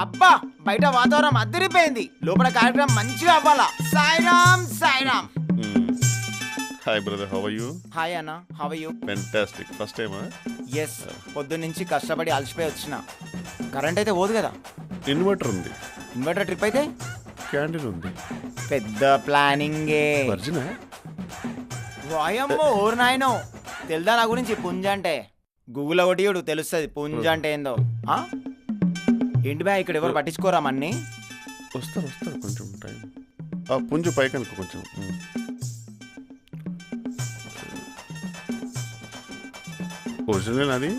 అబ్బా బయట వాతావరణం అదిరిపోయింది, లోపల కార్యక్రమం మంచిగా అవ్వాలా. Sairam Sairam. Hi brother, how are you? Hi అన్న, how are you? Fantastic. First టైమా? ఎస్, పొద్దున్న నుంచి కష్టపడి అలసిపోయి వచ్చిన. కరెంట్ అయితే పోదు కదా. ఇన్వర్టర్ ఉంది. ఇన్వర్టర్ ట్రిప్ అయితే క్యాండిల్ ఉంది. పెద్ద ప్లానింగే. వర్జినా? వాయమ్మో ఓరు నాయనో, తెలుదా నా గురించి పుంజ అంటే? గూగుల్ ఒకటి తెలుస్తుంది పుంజ అంటే ఏందో. ఏంటి బా ఇక్కడ ఎవరు పట్టించుకోరా మన్ని? వస్తారు కొంచెం టైం. పుంజు పైకి అనుకో కొంచెం. ఒరిజినల్ అది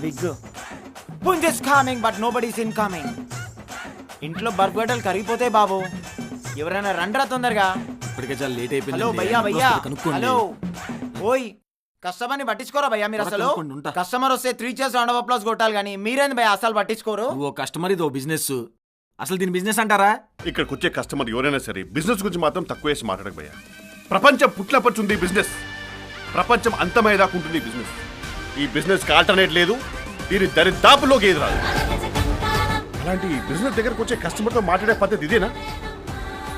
బిగ్ పుంజ్ is coming but nobody is in coming. ఇంట్లో బర్ఫ్ గడ్డలు కరిగిపోతాయి బాబు, ఎవరైనా రండ్రా తొందరగా. ఇప్పటికే చాలా లేట్ అయిపోయింది. హలో భయ్యా భయ్యా, హలో ఓయ్ కస్టమర్ని పట్టించుకోరా భయ్యా మీరు? అసలు కస్టమర్ వస్తే 3 cheers రౌండ్ ఆఫ్ అప్లాస్ కొట్టాలి, కానీ మీరేంది భయ్యా అసలు పట్టించుకోరు? ఓ కస్టమర్ ఇదో బిజినెస్, అసలు దీని బిజినెస్ అంటారా? ఇక్కడికి వచ్చే కస్టమర్ ఎవరైనా సరే బిజినెస్ గురించి మాత్రం తక్కువ వేసి మాట్లాడకపోయా. ప్రపంచం పుట్లపచ్చుంది బిజినెస్, ప్రపంచం అంతమయ్యేదాకా ఉంటుంది బిజినెస్. ఈ బిజినెస్ కి ఆల్టర్నేట్ లేదు, దీని దరిదాపులోకి ఏది రాదు. అలాంటి బిజినెస్ దగ్గరకు వచ్చే కస్టమర్తో మాట్లాడే పద్ధతి ఇదేనా?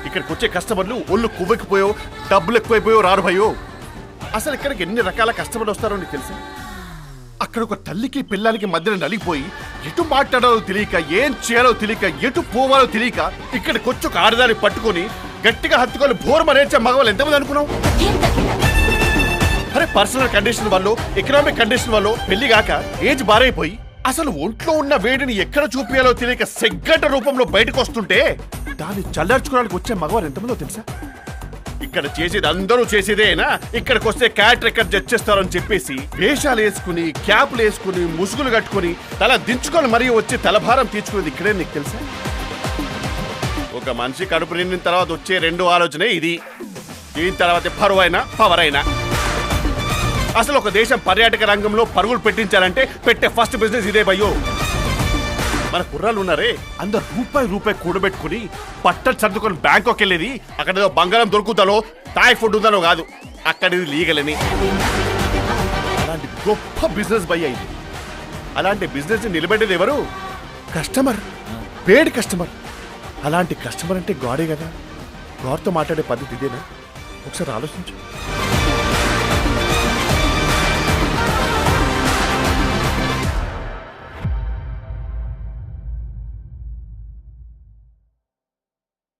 ఇక్కడికి వచ్చే కస్టమర్లు ఒళ్ళు కువ్వెక్కిపోయో డబ్బులు ఎక్కువైపోయో రారు భయో. అసలు ఇక్కడికి ఎన్ని రకాల కస్టమర్లు వస్తారో నీకు తెలుసా? అక్కడ ఒక తల్లికి పిల్లలకి మధ్యన నలిగిపోయి ఎటు మాట్లాడాలో తెలియక, ఏం చేయాలో తెలియక, ఎటు పోవాలో తెలియక ఇక్కడికి వచ్చి ఒక ఆడదాన్ని పట్టుకొని గట్టిగా హత్తుకొని బోర్మనేర్చే మగవాళ్ళు ఎంతమంది అనుకున్నావు? అరే పర్సనల్ కండిషన్ వల్ల, ఎకనామిక్ కండిషన్ వల్ల పెళ్లి కాక ఏజ్ బారైపోయి అసలు ఒంట్లో ఉన్న వేడిని ఎక్కడ చూపించాలో తెలియక సెగ్గంట రూపంలో బయటకు వస్తుంటే దాన్ని చల్లార్చుకోవడానికి వచ్చే మగవారు ఎంతమందో తెలుసా? ఇక్కడ చేసేది అందరూ చేసేదేనా? ఇక్కడికి వస్తే క్యాట్ రికార్డ్ జడ్జ్ చేస్తారని చెప్పేసి వేషాలు వేసుకుని, క్యాప్లు వేసుకుని, ముసుగులు కట్టుకుని, తల దించుకొని మరీ వచ్చి తలభారం తీర్చుకునేది ఇక్కడే. నీకు తెలుసా? ఒక మనిషి కడుపు నిండిన తర్వాత వచ్చే రెండో ఆలోచనే ఇది. దీని తర్వాత పరువైనా పవర్ అయినా. అసలు ఒక దేశం పర్యాటక రంగంలో పరుగులు పెట్టించాలంటే పెట్టే ఫస్ట్ బిజినెస్ ఇదే భయ్యో. మన కుర్రాళ్ళు ఉన్నారే, అందరు రూపాయి కూడబెట్టుకుని పట్టలు సర్దుకొని బ్యాంకాక్ వెళ్ళేది అక్కడ ఏదో బంగారం దొరుకుతానో థాయ్ ఫుడ్ ఉందనో కాదు, అక్కడ ఇది లీగలని. అలాంటి గొప్ప బిజినెస్ భయ్య ఇది. అలాంటి బిజినెస్ నిలబెట్టేది ఎవరు? కస్టమర్, పేడ్ కస్టమర్. అలాంటి కస్టమర్ అంటే గాడే కదా. గాడ్తో మాట్లాడే పద్ధతి ఇదేనా? ఒకసారి ఆలోచించు.